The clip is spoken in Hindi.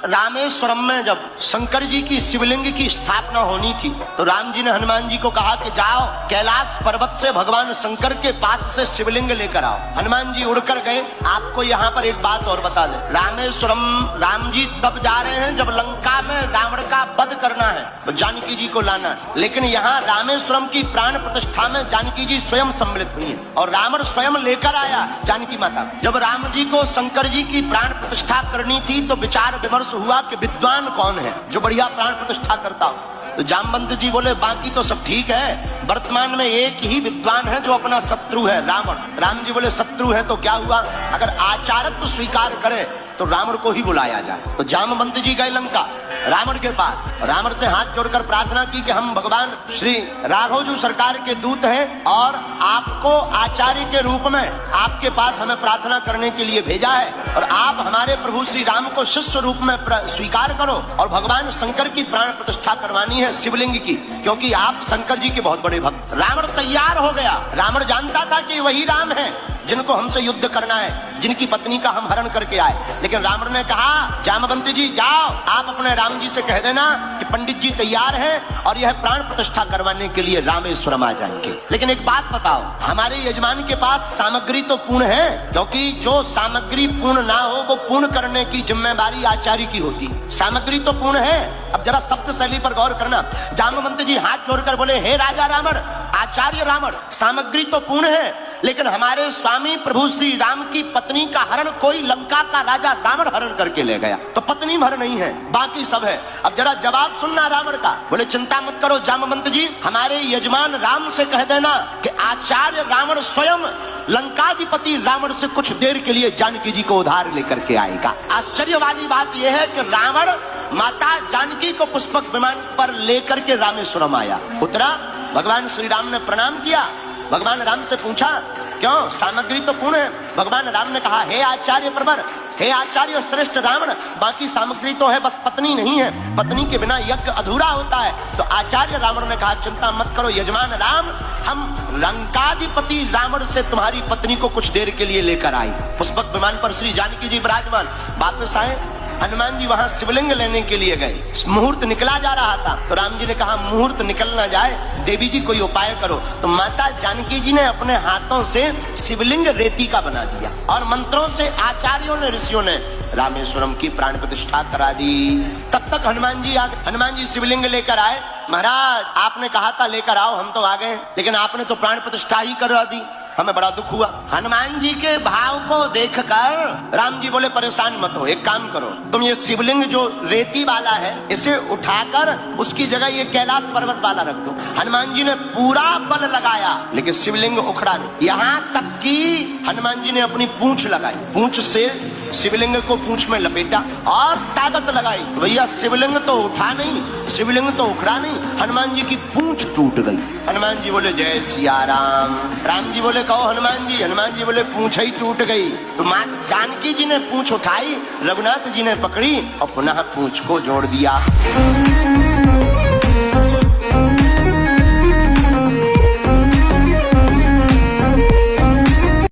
रामेश्वरम में जब शंकर जी की शिवलिंग की स्थापना होनी थी तो राम जी ने हनुमान जी को कहा कि जाओ कैलाश पर्वत से भगवान शंकर के पास से शिवलिंग लेकर आओ। हनुमान जी उड़कर गए। आपको यहाँ पर एक बात और बता दें, रामेश्वरम राम जी तब जा रहे हैं जब लंका में रावण का वध करना है तो जानकी जी को लाना है, लेकिन यहाँ रामेश्वरम की प्राण प्रतिष्ठा में जानकी जी स्वयं सम्मिलित हुई है और रावण स्वयं लेकर आया जानकी माता। जब राम जी को शंकर जी की प्राण प्रतिष्ठा करनी थी तो विचार विमर्श हुआ कि विद्वान कौन है जो बढ़िया प्राण प्रतिष्ठा करता हो। तो जामवंत जी बोले बाकी तो सब ठीक है, वर्तमान में एक ही विद्वान है जो अपना शत्रु है रावण। राम जी बोले शत्रु है तो क्या हुआ, अगर आचार्यत्व स्वीकार करे तो रावण को ही बुलाया जाए। तो जामवंत जी गए लंका रावण के पास, रावण से हाथ जोड़कर प्रार्थना की कि हम भगवान श्री राघवजू सरकार के दूत हैं और आपको आचार्य के रूप में आपके पास हमें प्रार्थना करने के लिए भेजा है और आप हमारे प्रभु श्री राम को शिष्य रूप में स्वीकार करो और भगवान शंकर की प्राण प्रतिष्ठा करवानी है शिवलिंग की, क्योंकि आप शंकर जी के बहुत बड़े भक्त। रावण तैयार हो गया। रावण जानता था कि वही राम है जिनको हमसे युद्ध करना है, जिनकी पत्नी का हम हरण करके आए। लेकिन रावण ने कहा जामवंत जी जाओ, आप अपने राम जी से कह देना कि पंडित जी तैयार हैं और यह प्राण प्रतिष्ठा करवाने के लिए रामेश्वरम आ जाएंगे। लेकिन एक बात बताओ, हमारे यजमान के पास सामग्री तो पूर्ण है, क्योंकि जो सामग्री पूर्ण ना हो वो पूर्ण करने की जिम्मेदारी आचार्य की होती। सामग्री तो पूर्ण है। अब जरा शब्द शैली पर गौर करना। जामवंत जी हाथ जोड़कर बोले हे राजा रावण, आचार्य रावण, सामग्री तो पूर्ण है लेकिन हमारे स्वामी प्रभु श्री राम की पत्नी का हरण कोई लंका का राजा रावण हरण करके ले गया, तो पत्नी भर नहीं है, बाकी सब है। अब जरा जवाब सुनना रावण का। बोले चिंता मत करो जामवंत जी, हमारे यजमान राम से कह देना कि आचार्य रावण स्वयं लंकाधिपति रावण से कुछ देर के लिए जानकी जी को उधार लेकर के आएगा। आश्चर्य वाली बात यह है कि रावण माता जानकी को पुष्पक विमान पर लेकर के रामेश्वरम आया, उतरा, भगवान श्री राम ने प्रणाम किया। भगवान राम से पूछा क्यों, सामग्री तो पूर्ण है। भगवान राम ने कहा हे आचार्य प्रवर, हे आचार्य श्रेष्ठ रावण, बाकी सामग्री तो है, बस पत्नी नहीं है, पत्नी के बिना यज्ञ अधूरा होता है। तो आचार्य रावण ने कहा चिंता मत करो यजमान राम, हम लंकाधिपति रावण से तुम्हारी पत्नी को कुछ देर के लिए लेकर आए। पुष्पक विमान पर श्री जानकी जी विराजमान। वापस आए, हनुमान जी वहां शिवलिंग लेने के लिए गए। मुहूर्त निकला जा रहा था तो राम जी ने कहा मुहूर्त निकल ना जाए, देवी जी कोई उपाय करो। तो माता जानकी जी ने अपने हाथों से शिवलिंग रेती का बना दिया और मंत्रों से आचार्यों ने ऋषियों ने रामेश्वरम की प्राण प्रतिष्ठा करा दी। तब तक हनुमान जी शिवलिंग लेकर आए। महाराज आपने कहा था लेकर आओ, हम तो आ गए, लेकिन आपने तो प्राण प्रतिष्ठा ही करा दी, हमें बड़ा दुख हुआ। हनुमान जी के भाव को देखकर राम जी बोले परेशान मत हो, एक काम करो, तुम ये शिवलिंग जो रेती वाला है इसे उठाकर उसकी जगह ये कैलाश पर्वत वाला रख दो। हनुमान जी ने पूरा बल लगाया लेकिन शिवलिंग उखड़ा नहीं। यहाँ तक कि हनुमान जी ने अपनी पूंछ लगाई, पूंछ से शिवलिंग को पूंछ में लपेटा और ताकत लगाई। भैया शिवलिंग तो उठा नहीं, शिवलिंग तो उखड़ा नहीं, हनुमान जी की पूंछ टूट गई। हनुमान जी बोले जय सिया राम। राम जी बोले कहो हनुमान जी बोले पूंछ ही टूट गई। तो मां जानकी जी ने पूंछ उठाई, रघुनाथ जी ने पकड़ी और पुनः पूंछ को जोड़ दिया।